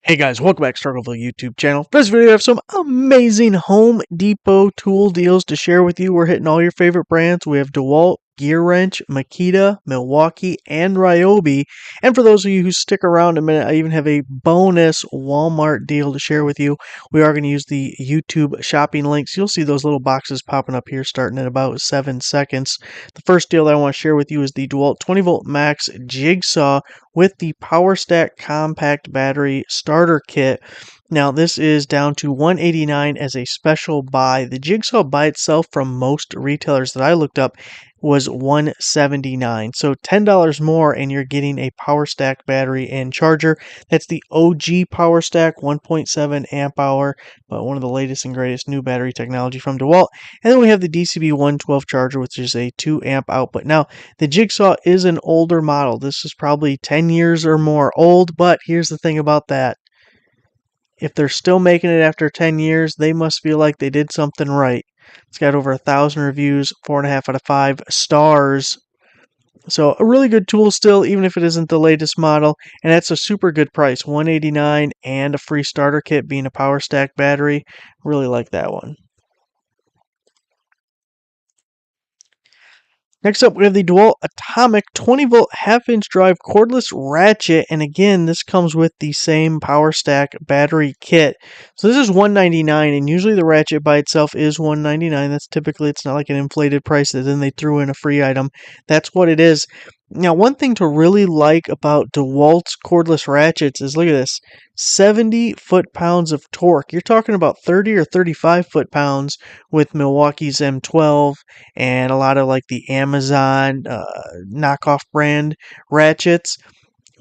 Hey guys, welcome back to Struggleville YouTube channel. For this video, I have some amazing Home Depot tool deals to share with you. We're hitting all your favorite brands. We have DeWALT, GearWrench, Makita, Milwaukee, and Ryobi. And for those of you who stick around a minute, I even have a bonus Walmart deal to share with you. We are going to use the YouTube shopping links. You'll see those little boxes popping up here starting in about 7 seconds. The first deal that I want to share with you is the DeWALT 20 volt max jigsaw with the Power Stack compact battery starter kit. Now this is down to $189 as a special buy. The jigsaw by itself from most retailers that I looked up was $179. So $10 more and you're getting a Power Stack battery and charger. That's the OG Power Stack 1.7 amp hour, but one of the latest and greatest new battery technology from DeWalt. And then we have the DCB 112 charger, which is a 2 amp output. Now the jigsaw is an older model. This is probably 10 years or more old, but here's the thing about that. If they're still making it after 10 years, they must feel like they did something right. It's got over 1,000 reviews, 4.5 out of 5 stars. So a really good tool still, even if it isn't the latest model. And that's a super good price, $189 and a free starter kit being a Power Stack battery. Really like that one. Next up, we have the DeWalt Atomic 20 volt half-inch drive cordless ratchet, and again, this comes with the same Power Stack battery kit. So this is $199, and usually the ratchet by itself is $199. That's typically, it's not like an inflated price that then they threw in a free item. That's what it is. Now, one thing to really like about DeWalt's cordless ratchets is, look at this, 70 foot-pounds of torque. You're talking about 30 or 35 foot-pounds with Milwaukee's M12 and a lot of like the Amazon knockoff brand ratchets.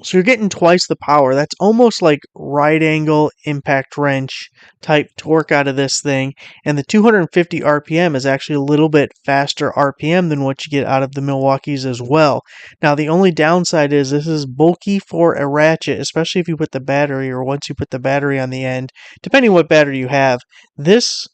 So you're getting twice the power. That's almost like right angle impact wrench type torque out of this thing. And the 250 RPM is actually a little bit faster RPM than what you get out of the Milwaukees as well. Now the only downside is this is bulky for a ratchet, especially if you put the battery or once you put the battery on the end, depending what battery you have. This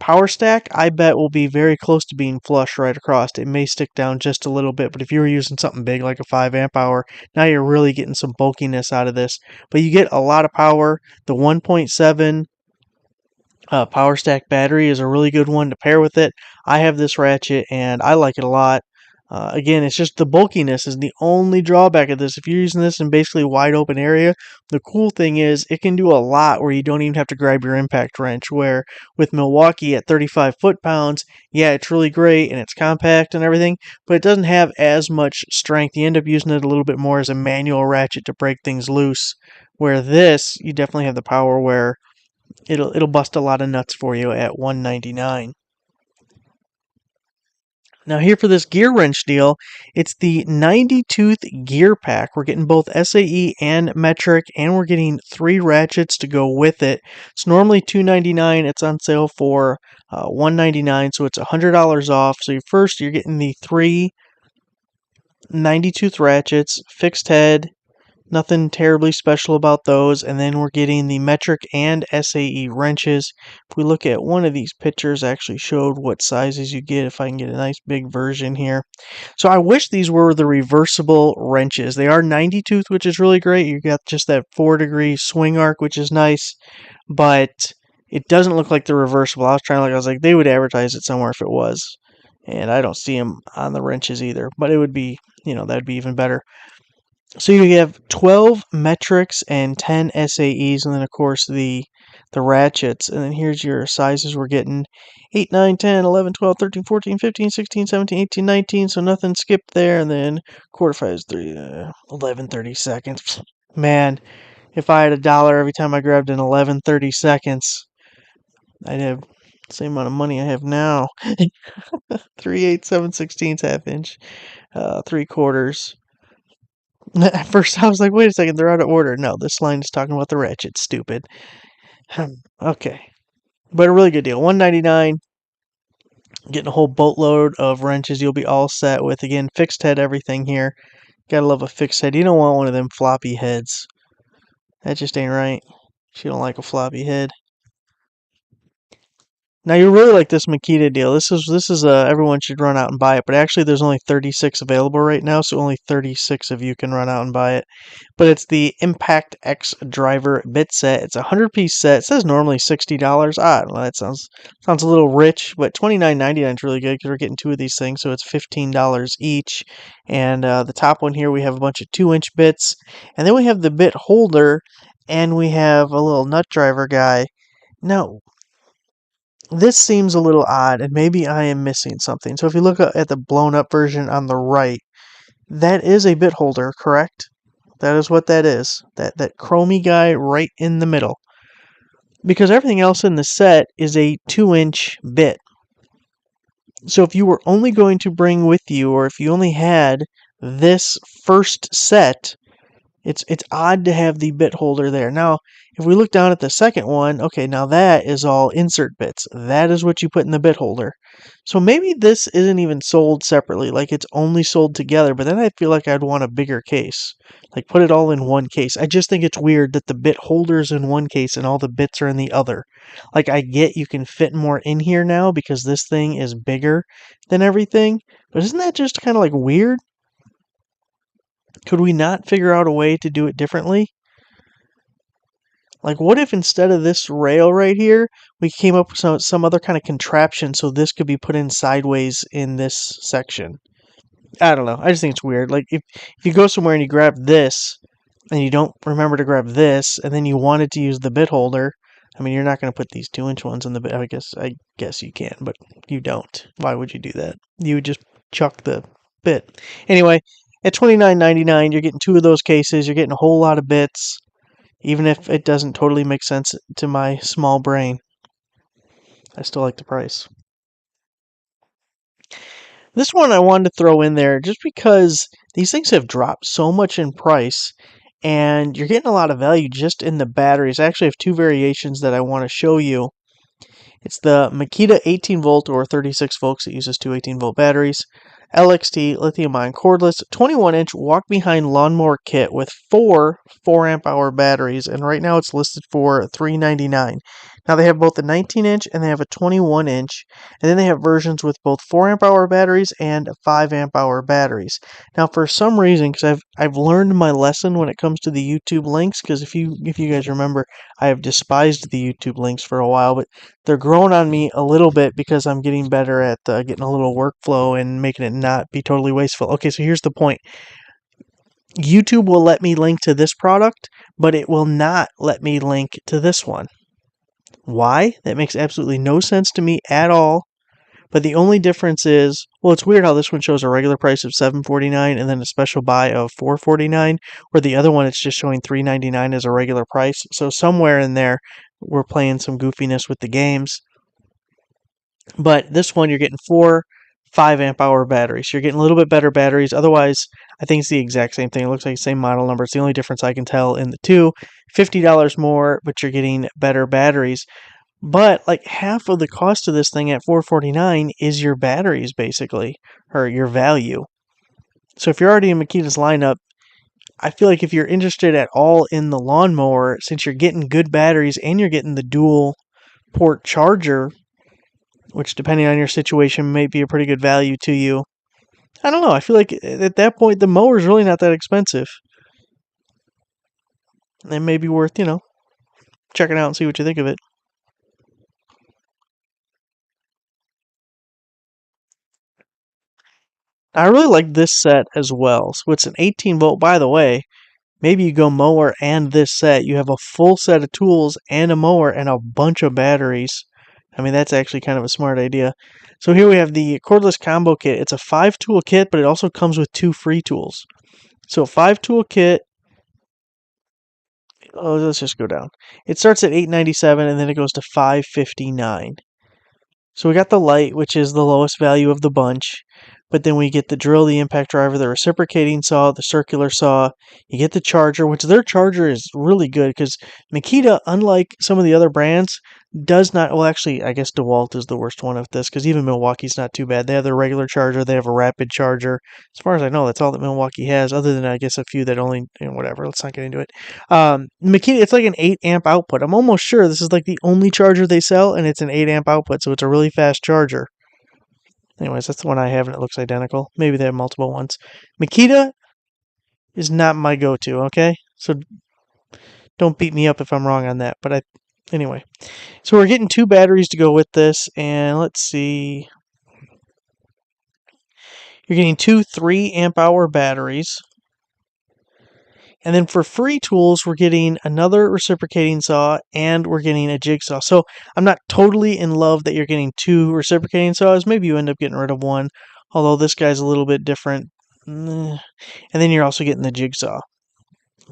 Power Stack, I bet, will be very close to being flush right across. It may stick down just a little bit, but if you were using something big like a 5 amp hour, now you're really getting some bulkiness out of this. But you get a lot of power. The 1.7 Power Stack battery is a really good one to pair with it. I have this ratchet and I like it a lot. Again, it's just the bulkiness is the only drawback of this. If you're using this in basically wide open area, the cool thing is it can do a lot where you don't even have to grab your impact wrench. Where with Milwaukee at 35 foot-pounds, yeah, it's really great and it's compact and everything, but it doesn't have as much strength. You end up using it a little bit more as a manual ratchet to break things loose. Where this, you definitely have the power where it'll bust a lot of nuts for you at $199. Now here for this GearWrench deal, it's the 90 tooth gear pack. We're getting both SAE and metric, and we're getting 3 ratchets to go with it. It's normally $299. It's on sale for $199, so it's $100 off. So you're getting the 3 90 tooth ratchets, fixed head. Nothing terribly special about those. And then we're getting the metric and SAE wrenches. If we look at one of these pictures, actually showed what sizes you get. If I can get a nice big version here. So I wish these were the reversible wrenches. They are 90 tooth, which is really great. You got just that 4-degree swing arc, which is nice. But it doesn't look like they're reversible. I was like, they would advertise it somewhere if it was. And I don't see them on the wrenches either. But it would be, that'd be even better. So you have 12 metrics and 10 SAEs, and then of course the ratchets. And then here's your sizes we're getting: 8, 9, 10, 11, 12, 13, 14, 15, 16, 17, 18, 19. So nothing skipped there. And then quarter 5 is 11, 30 seconds. Man, if I had $1 every time I grabbed an 11, 30 seconds, I'd have the same amount of money I have now. 3, 8, 7, 16 half inch, 3 quarters. At first, I was like, wait a second, they're out of order. No, this line is talking about the ratchet. Stupid. Okay. But a really good deal. $199. Getting a whole boatload of wrenches you'll be all set with. Again, fixed head everything here. Gotta love a fixed head. You don't want one of them floppy heads. That just ain't right. If you don't like a floppy head. Now you really like this Makita deal. This is everyone should run out and buy it, but actually there's only 36 available right now, so only 36 of you can run out and buy it. But it's the Impact X Driver bit set. It's a 100-piece set. It says normally $60. I don't know. That sounds a little rich, but $29.99 is really good because we're getting two of these things, so it's $15 each. And the top one here, we have a bunch of 2-inch bits, and then we have the bit holder, and we have a little nut driver guy. Now, this seems a little odd, and maybe I am missing something. So if you look at the blown up version on the right, that is a bit holder, correct? That is what that is. That chromey guy right in the middle. Because everything else in the set is a 2-inch bit. So if you were only going to bring with you, or if you only had this first set, it's odd to have the bit holder there. Now, if we look down at the second one, okay, now that is all insert bits. That is what you put in the bit holder. So maybe this isn't even sold separately, like it's only sold together, but then I feel like I'd want a bigger case. Like put it all in one case. I just think it's weird that the bit holder's in one case and all the bits are in the other. Like I get you can fit more in here now because this thing is bigger than everything, but isn't that just kind of like weird? Could we not figure out a way to do it differently? Like, what if instead of this rail right here, we came up with some other kind of contraption so this could be put in sideways in this section? I don't know. I just think it's weird. Like, if you go somewhere and you grab this, and you don't remember to grab this, and then you wanted to use the bit holder, I mean, you're not going to put these 2-inch ones in the bit. I guess you can, but you don't. Why would you do that? You would just chuck the bit. Anyway, at $29.99, you're getting two of those cases. You're getting a whole lot of bits, even if it doesn't totally make sense to my small brain. I still like the price. This one I wanted to throw in there just because these things have dropped so much in price, and you're getting a lot of value just in the batteries. I actually have two variations that I want to show you. It's the Makita 18 volt or 36 volts. It uses two 18-volt batteries. LXT lithium-ion cordless 21-inch walk-behind lawnmower kit with four 4-amp-hour batteries, and right now it's listed for $399. Now they have both a 19-inch and they have a 21-inch, and then they have versions with both 4-amp-hour batteries and 5-amp-hour batteries. Now for some reason, because I've learned my lesson when it comes to the YouTube links, because if you guys remember, I have despised the YouTube links for a while, but they're growing on me a little bit because I'm getting better at getting a little workflow and making it not be totally wasteful. Okay, so here's the point. YouTube will let me link to this product, but it will not let me link to this one. Why? That makes absolutely no sense to me at all. But the only difference is, well, it's weird how this one shows a regular price of $7.49 and then a special buy of $4.49, where the other one it's just showing $3.99 as a regular price. So somewhere in there, we're playing some goofiness with the games. But this one, you're getting four 5-amp-hour batteries. You're getting a little bit better batteries. Otherwise, I think it's the exact same thing. It looks like the same model number. It's the only difference I can tell in the two. $50 more, but you're getting better batteries. But like half of the cost of this thing at $4.49 is your batteries, basically, or your value. So if you're already in Makita's lineup, I feel like if you're interested at all in the lawnmower, since you're getting good batteries and you're getting the dual port charger, which depending on your situation may be a pretty good value to you. I don't know. I feel like at that point the mower's really not that expensive. It may be worth, checking out and see what you think of it. I really like this set as well. So it's an 18 volt, by the way. Maybe you go mower and this set. You have a full set of tools and a mower and a bunch of batteries. I mean, that's actually kind of a smart idea. So here we have the cordless combo kit. It's a 5-tool kit, but it also comes with 2 free tools. So 5-tool kit. Oh, let's just go down. It starts at $8.97 and then it goes to $5.59. So we got the light, which is the lowest value of the bunch. But then we get the drill, the impact driver, the reciprocating saw, the circular saw. You get the charger, which their charger is really good because Makita, unlike some of the other brands, does not. Well, actually, I guess DeWALT is the worst one of this because even Milwaukee's not too bad. They have their regular charger, they have a rapid charger. As far as I know, that's all that Milwaukee has, other than I guess a few that only, whatever. Let's not get into it. Makita, it's like an 8 amp output. I'm almost sure this is like the only charger they sell, and it's an 8 amp output, so it's a really fast charger. Anyways, that's the one I have, and it looks identical. Maybe they have multiple ones. Makita is not my go-to, okay? So don't beat me up if I'm wrong on that. But anyway. So we're getting 2 batteries to go with this, and let's see. You're getting 2 3 amp hour batteries. And then for free tools, we're getting another reciprocating saw and we're getting a jigsaw. So I'm not totally in love that you're getting 2 reciprocating saws. Maybe you end up getting rid of one, although this guy's a little bit different. And then you're also getting the jigsaw.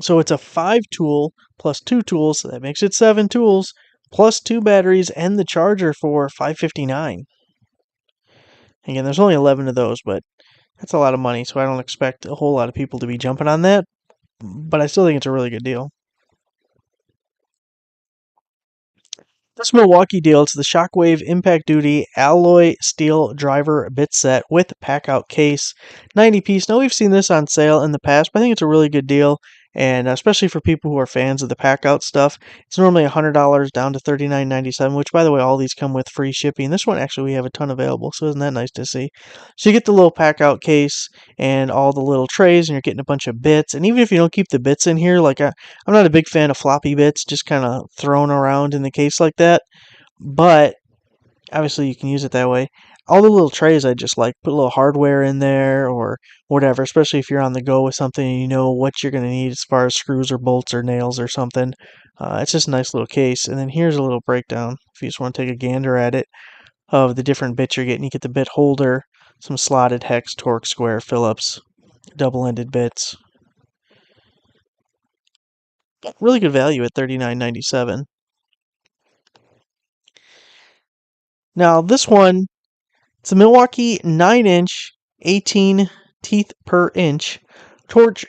So it's a 5 tool plus 2 tools. So that makes it 7 tools plus 2 batteries and the charger for $559. Again, there's only 11 of those, but that's a lot of money. So I don't expect a whole lot of people to be jumping on that. But I still think it's a really good deal. This Milwaukee deal, it's the Shockwave Impact Duty Alloy Steel Driver Bit Set with pack-out case, 90 piece. Now, we've seen this on sale in the past, but I think it's a really good deal, and especially for people who are fans of the pack-out stuff. It's normally $100 down to $39.97, which, by the way, all these come with free shipping. This one, actually, we have a ton available, so isn't that nice to see? So you get the little pack-out case and all the little trays, and you're getting a bunch of bits, and even if you don't keep the bits in here, like I'm not a big fan of floppy bits just kind of thrown around in the case like that, but obviously you can use it that way. All the little trays I just like, put a little hardware in there or whatever, especially if you're on the go with something and you know what you're going to need as far as screws or bolts or nails or something. It's just a nice little case. And then here's a little breakdown, if you just want to take a gander at it, of the different bits you're getting. You get the bit holder, some slotted hex, Torx, square, Phillips, double-ended bits. Really good value at $39.97. Now this one, it's a Milwaukee 9-inch, 18 teeth per inch torch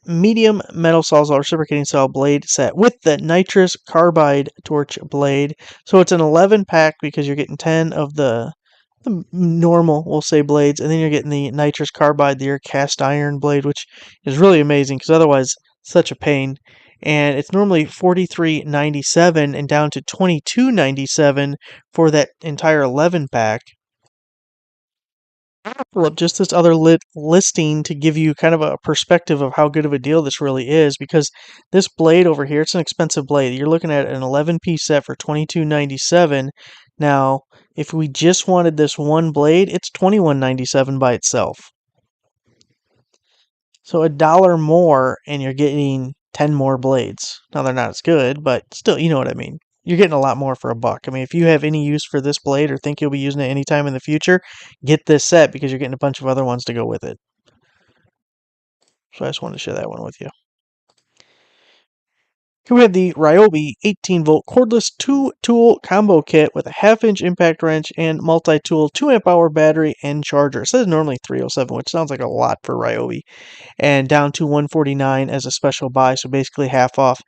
medium metal sawzall reciprocating saw blade set with the nitrous carbide torch blade. So it's an 11 pack because you're getting 10 of the normal, we'll say, blades, and then you're getting the nitrous carbide, the cast iron blade, which is really amazing because otherwise such a pain. And it's normally $43.97 and down to $22.97 for that entire 11 pack. I'll pull up just this other listing to give you kind of a perspective of how good of a deal this really is, because this blade over here, it's an expensive blade. You're looking at an 11-piece set for $22.97. Now, if we just wanted this one blade, it's $21.97 by itself. So $1 more, and you're getting 10 more blades. Now, they're not as good, but still, you know what I mean. You're getting a lot more for a buck. I mean, if you have any use for this blade or think you'll be using it anytime in the future, get this set because you're getting a bunch of other ones to go with it. So I just wanted to share that one with you. Here we have the Ryobi 18-volt cordless 2-tool combo kit with a 1/2-inch impact wrench and multi-tool 2 amp hour battery and charger. It says normally $307, which sounds like a lot for Ryobi, and down to $149 as a special buy, so basically half off.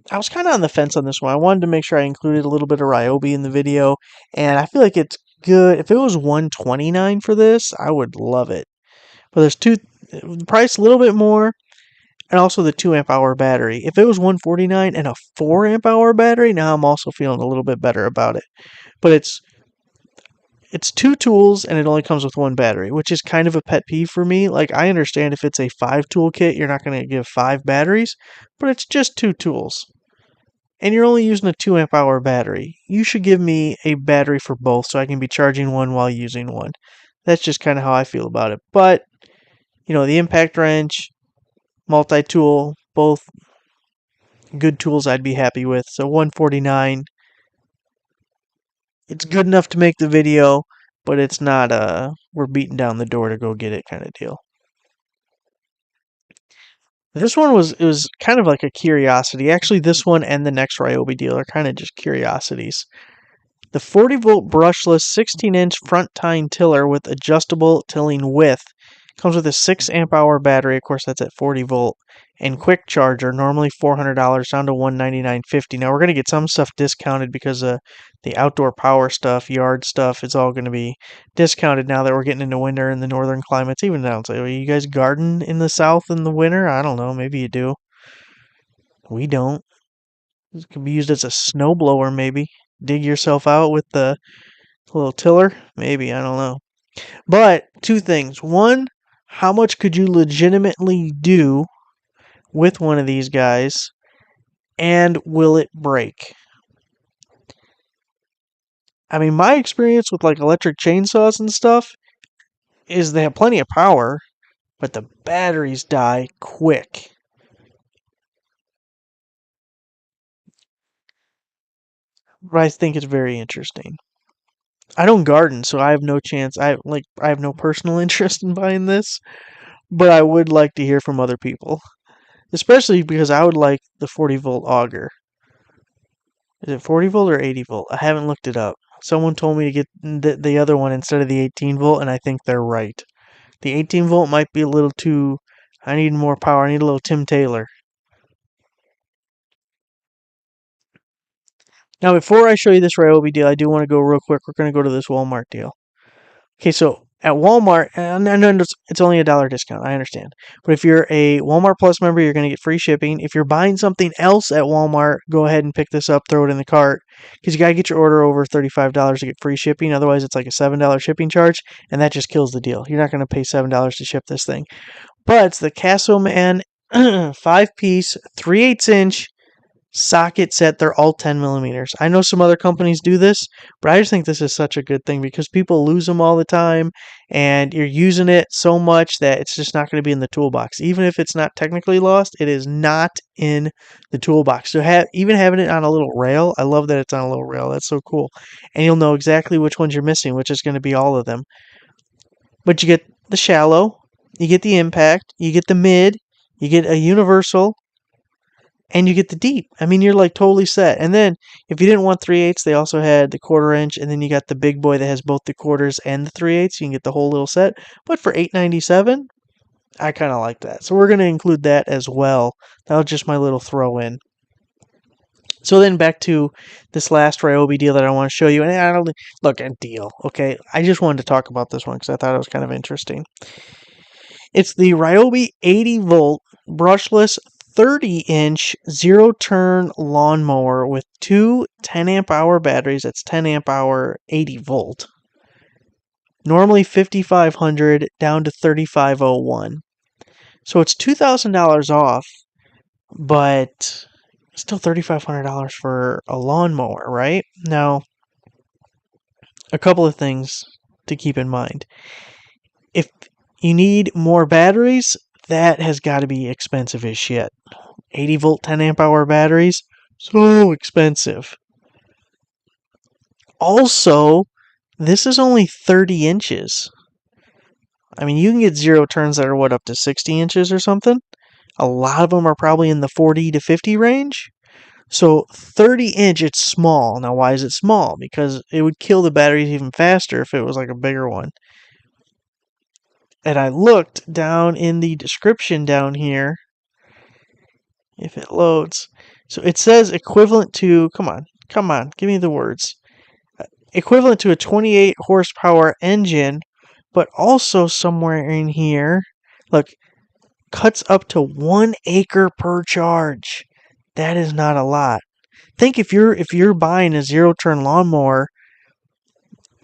I was kind of on the fence on this one. I wanted to make sure I included a little bit of Ryobi in the video, and I feel like it's good. If it was $129 for this, I would love it. But there's the price a little bit more, and also the 2 amp hour battery. If it was $149 and a 4 amp hour battery, now I'm also feeling a little bit better about it. But it's 2 tools and it only comes with 1 battery, which is kind of a pet peeve for me. Like, I understand if it's a 5-tool kit, you're not going to give 5 batteries, but it's just 2 tools. And you're only using a 2 amp hour battery. You should give me a battery for both so I can be charging one while using one. That's just kind of how I feel about it. But, the impact wrench, multi-tool, both good tools I'd be happy with. So $149. It's good enough to make the video, but it's not we're beating down the door to go get it kind of deal. This one was kind of like a curiosity. Actually, this one and the next Ryobi deal are kind of just curiosities. The 40-volt brushless 16-inch front tine tiller with adjustable tilling width comes with a 6 amp hour battery. Of course, that's at 40 volt. And quick charger, normally $400 down to $199.50. Now, we're going to get some stuff discounted because the outdoor power stuff, yard stuff, is all going to be discounted now that we're getting into winter in the northern climates. Even down, so you guys garden in the south in the winter? I don't know. Maybe you do. We don't. It could be used as a snowblower, maybe. Dig yourself out with the little tiller? Maybe, I don't know. But two things. One, how much could you legitimately do with one of these guys? And will it break? I mean, my experience with like electric chainsaws and stuff is they have plenty of power, but the batteries die quick. But I think it's very interesting. I don't garden, so I have no chance. I have no personal interest in buying this, but I would like to hear from other people, especially because I would like the 40 volt auger. Is it 40 volt or 80 volt? I haven't looked it up. Someone told me to get the other one instead of the 18 volt, and I think they're right. The 18 volt might be a little too. I need more power. I need a little Tim Taylor. Now, before I show you this Ryobi deal, I do want to go real quick. We're going to go to this Walmart deal. Okay, so at Walmart, and it's only $1 discount, I understand. But if you're a Walmart Plus member, you're going to get free shipping. If you're buying something else at Walmart, go ahead and pick this up, throw it in the cart, because you got to get your order over $35 to get free shipping. Otherwise, it's like a $7 shipping charge, and that just kills the deal. You're not going to pay $7 to ship this thing. But it's the Castleman 5-piece, 3/8 inch socket set. They're all 10 millimeters. I know some other companies do this, but I just think this is such a good thing because people lose them all the time, and you're using it so much that it's just not going to be in the toolbox. Even if it's not technically lost, it is not in the toolbox. So even having it on a little rail, I love that it's on a little rail. That's so cool. And you'll know exactly which ones you're missing, which is going to be all of them. But you get the shallow, you get the impact, you get the mid, you get a universal, and you get the deep. I mean, you're like totally set. And then if you didn't want 3/8, they also had the 1/4 inch, and then you got the big boy that has both the quarters and the 3/8. You can get the whole little set. But for $8.97, I kind of like that. So we're going to include that as well. That was just my little throw in. So then back to this last Ryobi deal that I want to show you. And I don't look at deal, okay? I just wanted to talk about this one because I thought it was kind of interesting. It's the Ryobi 80 volt brushless 30-inch zero-turn lawnmower with two 10 amp hour batteries. That's 10 amp hour, 80 volt. Normally $5,500 down to $3,501. So it's $2,000 off, but still $3,500 for a lawnmower, right? Now, a couple of things to keep in mind. If you need more batteries, that has got to be expensive as shit. 80 volt 10 amp hour batteries, so expensive. Also, this is only 30 inches. I mean, you can get zero turns that are up to 60 inches or something. A lot of them are probably in the 40 to 50 range. So 30 inch, it's small. Now, why is it small? Because it would kill the batteries even faster if it was like a bigger one. And I looked down in the description down here, if it loads. So it says equivalent to, come on, give me the words. Equivalent to a 28 horsepower engine, but also somewhere in here, look, cuts up to 1 acre per charge. That is not a lot. Think if you're buying a zero-turn lawnmower,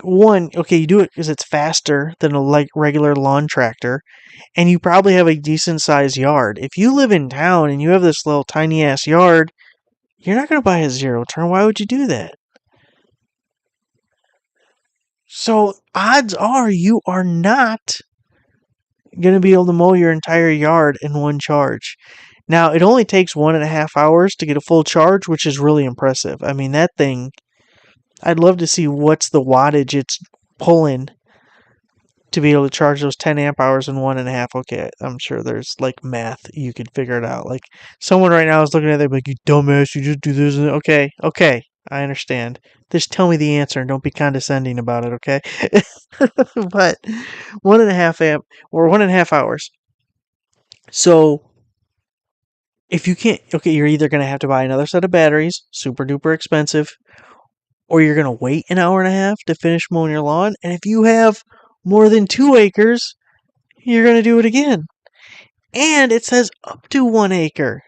okay, you do it because it's faster than a regular lawn tractor, and you probably have a decent sized yard. If you live in town and you have this little tiny ass yard, you're not going to buy a zero turn. Why would you do that? So odds are you are not going to be able to mow your entire yard in one charge. Now, it only takes 1.5 hours to get a full charge, which is really impressive. I mean, that thing, I'd love to see what's the wattage it's pulling to be able to charge those 10 amp hours in 1.5. Okay, I'm sure there's like math. You could figure it out. Like someone right now is looking at it like, you dumbass, you just do this. Okay. I understand. Just tell me the answer and don't be condescending about it, okay? But 1.5 hours. So if you can't, okay, you're either going to have to buy another set of batteries, super duper expensive, or you're going to wait an hour and a half to finish mowing your lawn. And if you have more than 2 acres, you're going to do it again. And it says up to 1 acre,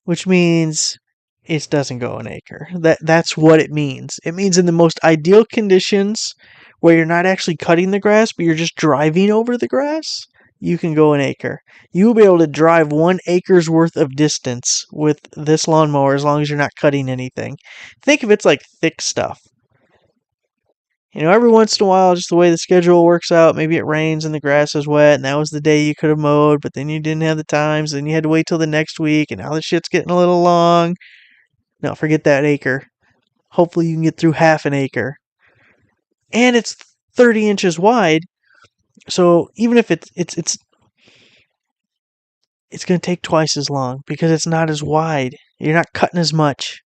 which means it doesn't go an acre. That's what it means. It means in the most ideal conditions where you're not actually cutting the grass, but you're just driving over the grass, you can go an acre. You will be able to drive 1 acre's worth of distance with this lawnmower as long as you're not cutting anything. Think if it's like thick stuff. Every once in a while, just the way the schedule works out, maybe it rains and the grass is wet, and that was the day you could have mowed, but then you didn't have the time, so then you had to wait till the next week, and now the shit's getting a little long. No, forget that acre. Hopefully you can get through half an acre. And it's 30 inches wide, so even if it's going to take twice as long because it's not as wide. You're not cutting as much.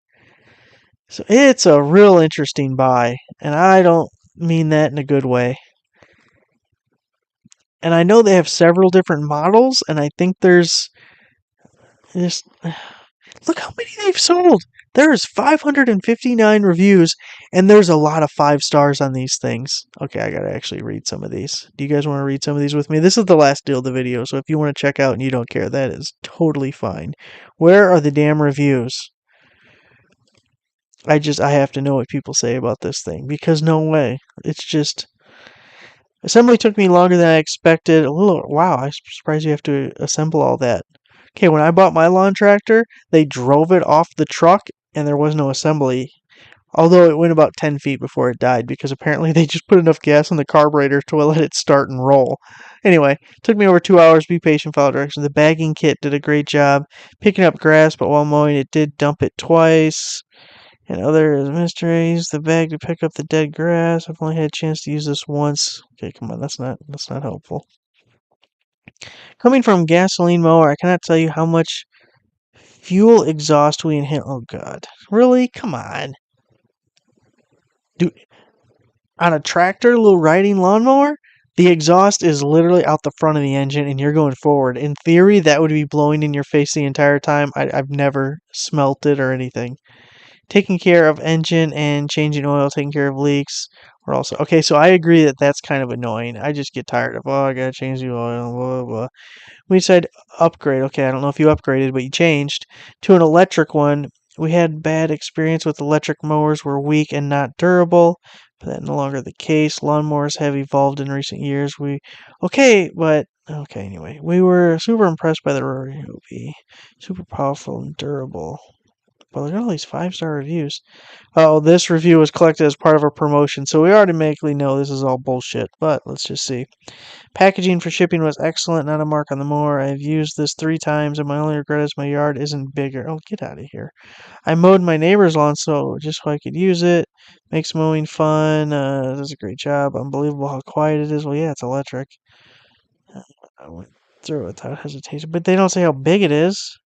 So it's a real interesting buy, and I don't mean that in a good way. And I know they have several different models, and I think there's just look how many they've sold. There's 559 reviews, and there's a lot of 5 stars on these things. Okay, I gotta actually read some of these. Do you guys want to read some of these with me? This is the last deal of the video, so if you want to check out and you don't care, that is totally fine. Where are the damn reviews? I have to know what people say about this thing, because no way. It's just... Assembly took me longer than I expected. Wow, I'm surprised you have to assemble all that. Okay, when I bought my lawn tractor, they drove it off the truck, and there was no assembly. Although it went about 10 feet before it died, because apparently they just put enough gas in the carburetor to let it start and roll. Anyway, took me over 2 hours. Be patient, follow directions. The bagging kit did a great job picking up grass, but while mowing, it did dump it twice. And other mysteries, the bag to pick up the dead grass. I've only had a chance to use this once. Okay, come on, that's not helpful. Coming from gasoline mower, I cannot tell you how much fuel exhaust we inhale. Oh god, really? Come on, dude. On a tractor, little riding lawnmower, the exhaust is literally out the front of the engine, and you're going forward. In theory, that would be blowing in your face the entire time. I've never smelt it or anything. Taking care of engine and changing oil, taking care of leaks. We're also okay. So I agree that that's kind of annoying. I just get tired of I gotta change the oil. Blah blah blah. We decided upgrade. Okay, I don't know if you upgraded, but you changed to an electric one. We had bad experience with electric mowers, were weak and not durable, but that's no longer the case. Lawnmowers have evolved in recent years. Anyway, we were super impressed by the Ryobi, super powerful and durable. Well, look at all these 5-star reviews. Oh, this review was collected as part of a promotion, so we automatically know this is all bullshit, but let's just see. Packaging for shipping was excellent, not a mark on the mower. I've used this 3 times, and my only regret is my yard isn't bigger. Oh, get out of here. I mowed my neighbor's lawn just so I could use it. Makes mowing fun. Does a great job. Unbelievable how quiet it is. Well, yeah, it's electric. I went through it without hesitation, but they don't say how big it is.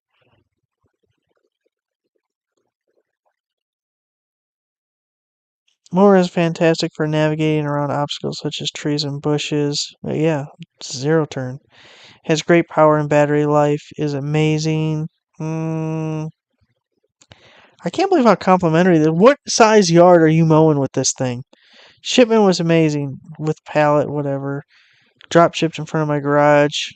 Mower is fantastic for navigating around obstacles such as trees and bushes. But yeah, 0 turn. Has great power and battery life. Is amazing. I can't believe how complimentary this. What size yard are you mowing with this thing? Shipment was amazing with pallet, whatever. Drop shipped in front of my garage.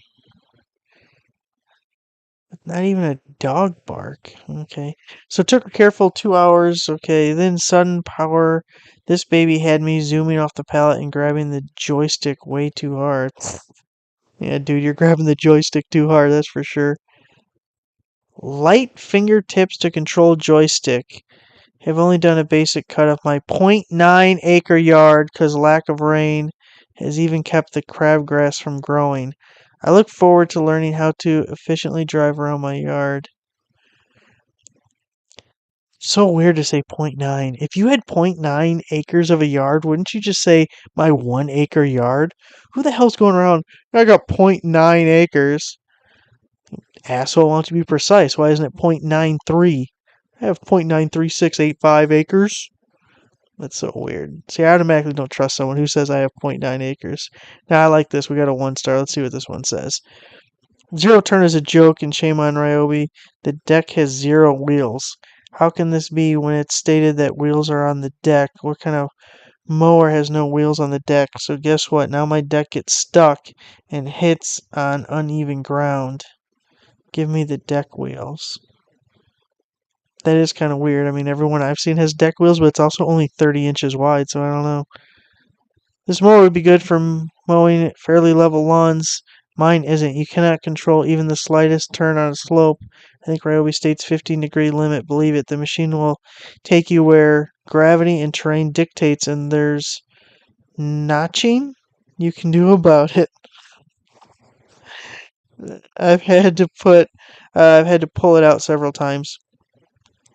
Not even a dog bark. Okay. So it took a careful 2 hours. Okay. Then sudden power. This baby had me zooming off the pallet and grabbing the joystick way too hard. Yeah, dude, you're grabbing the joystick too hard, that's for sure. Light fingertips to control joystick. Have only done a basic cut of my 0.9 acre yard because lack of rain has even kept the crabgrass from growing. I look forward to learning how to efficiently drive around my yard. So weird to say 0.9. If you had 0.9 acres of a yard, wouldn't you just say my 1 acre yard? Who the hell's going around? I got 0.9 acres. Asshole, why don't you be precise? Why isn't it 0.93? I have 0.93685 acres. That's so weird. See, I automatically don't trust someone who says I have 0.9 acres. Now, I like this. We got a 1-star. Let's see what this one says. Zero turn is a joke, and shame on Ryobi. The deck has 0 wheels. How can this be when it's stated that wheels are on the deck? What kind of mower has no wheels on the deck? So guess what? Now my deck gets stuck and hits on uneven ground. Give me the deck wheels. That is kind of weird. I mean, everyone I've seen has deck wheels, but it's also only 30 inches wide, so I don't know. This mower would be good for mowing fairly level lawns. Mine isn't. You cannot control even the slightest turn on a slope. I think Ryobi states 15-degree limit. Believe it. The machine will take you where gravity and terrain dictates, and there's notching you can do about it. I've had to pull it out several times.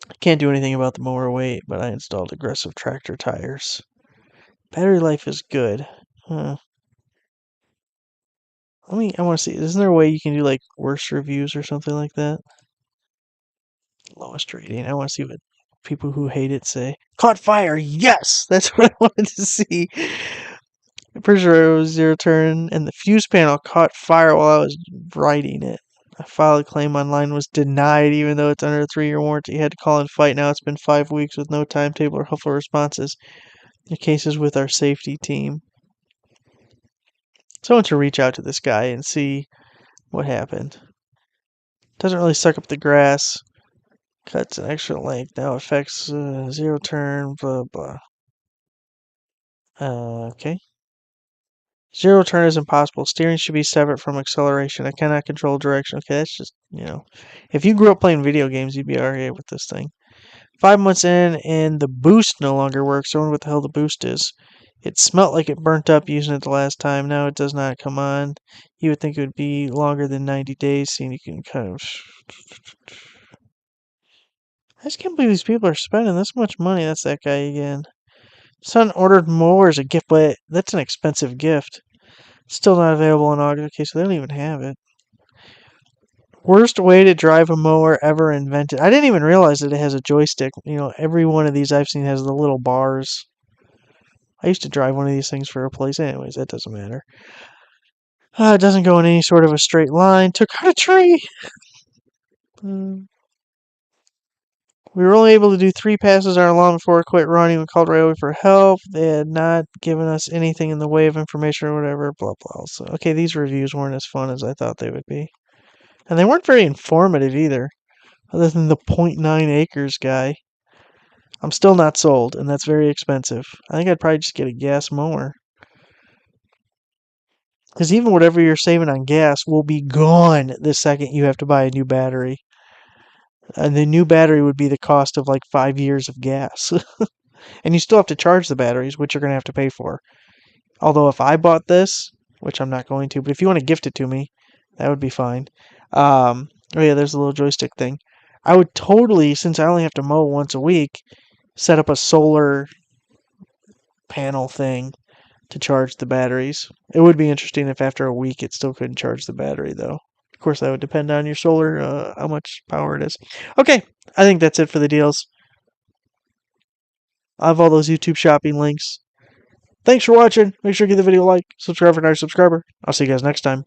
I can't do anything about the mower weight, but I installed aggressive tractor tires. Battery life is good. Huh. I want to see. Isn't there a way you can do like worse reviews or something like that? Lowest rating. I want to see what people who hate it say. Caught fire. Yes, that's what I wanted to see. I'm pretty sure it was 0 turn, and the fuse panel caught fire while I was riding it. I filed a claim online, was denied, even though it's under a 3-year warranty. Had to call and fight. Now it's been 5 weeks with no timetable or helpful responses. The case is with our safety team. So I want to reach out to this guy and see what happened. Doesn't really suck up the grass. Cuts an extra length. Now affects 0 turn, blah, blah. Okay. 0 turn is impossible. Steering should be separate from acceleration. I cannot control direction. Okay, that's just, if you grew up playing video games, you'd be alright with this thing. 5 months in, and the boost no longer works. I wonder what the hell the boost is. It smelt like it burnt up using it the last time. Now it does not come on. You would think it would be longer than 90 days, seeing you can kind of... I just can't believe these people are spending this much money. That's that guy again. Son ordered mower as a gift, but that's an expensive gift. Still not available in August. Okay, so they don't even have it. Worst way to drive a mower ever invented. I didn't even realize that it has a joystick. Every one of these I've seen has the little bars. I used to drive one of these things for a place. Anyways, that doesn't matter. It doesn't go in any sort of a straight line. Took out a tree. We were only able to do 3 passes on our lawn before it quit running. We called Ryobi for help. They had not given us anything in the way of information or whatever, blah, blah. So, okay, these reviews weren't as fun as I thought they would be. And they weren't very informative either, other than the 0.9 acres guy. I'm still not sold, and that's very expensive. I think I'd probably just get a gas mower. Because even whatever you're saving on gas will be gone the second you have to buy a new battery. And the new battery would be the cost of like 5 years of gas. And you still have to charge the batteries, which you're going to have to pay for. Although if I bought this, which I'm not going to, but if you want to gift it to me, that would be fine. Oh yeah, there's a little joystick thing. I would totally, since I only have to mow once a week, set up a solar panel thing to charge the batteries. It would be interesting if after a week it still couldn't charge the battery, though. Of course, that would depend on your solar, how much power it is. Okay, I think that's it for the deals. I have all those YouTube shopping links. Thanks for watching. Make sure to give the video a like, subscribe if you're not a subscriber. I'll see you guys next time.